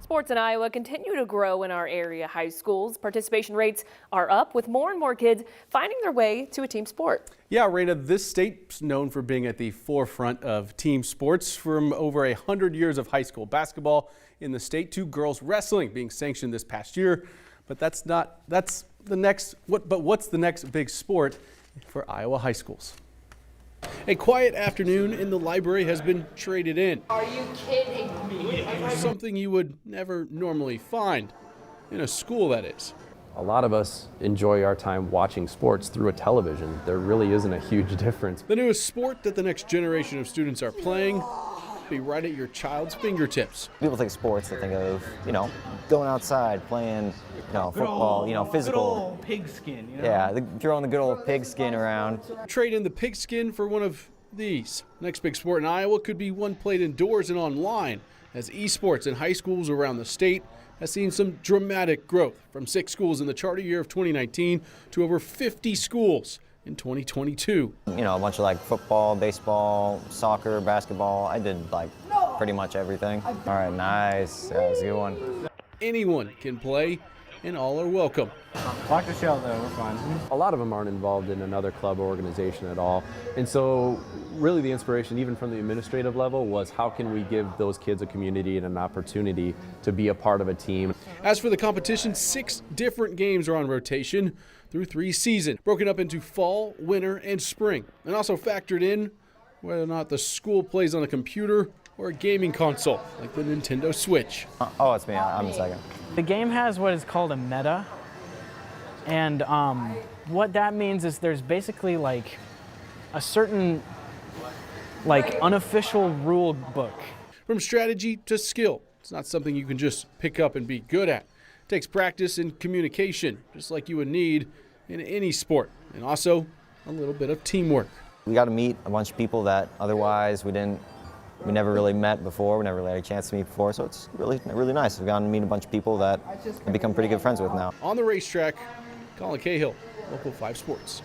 Sports in Iowa continue to grow in our area high schools. Participation rates are up with more and more kids finding their way to a team sport. Yeah, Raina, this state's known for being at the forefront of team sports. From over 100 years of high school basketball in the state to girls wrestling being sanctioned this past year. But what's the next big sport for Iowa high schools? A quiet afternoon in the library has been traded in. Are you kidding me? Something you would never normally find in a school, that is. A lot of us enjoy our time watching sports through a television. There really isn't a huge difference. The newest sport that the next generation of students are playing be right at your child's fingertips. People think sports, they think of, going outside, playing, football, physical. Good old pigskin, Yeah, throwing the good old pigskin around. Trade in the pigskin for one of these. Next big sport in Iowa could be one played indoors and online, as esports in high schools around the state has seen some dramatic growth from 6 schools in the charter year of 2019 to over 50 schools in 2022. A bunch of football, baseball, soccer, basketball. I did pretty much everything. All right, nice. That was a good one. Anyone can play and all are welcome. Lock the shell though, we're fine. A lot of them aren't involved in another club or organization at all. And so really the inspiration, even from the administrative level, was how can we give those kids a community and an opportunity to be a part of a team. As for the competition, 6 different games are on rotation through 3 seasons, broken up into fall, winter, and spring, and also factored in whether or not the school plays on a computer or a gaming console, like the Nintendo Switch. Oh, it's me. I'm the second. The game has what is called a meta, and what that means is there's basically a certain unofficial rule book. From strategy to skill, it's not something you can just pick up and be good at. It takes practice and communication, just like you would need in any sport, and also a little bit of teamwork. We got to meet a bunch of people that otherwise we never really met before. We never really had a chance to meet before, so it's really, really nice. We've gotten to meet a bunch of people that I've become pretty good friends with now. On the racetrack, Colin Cahill, Local 5 Sports.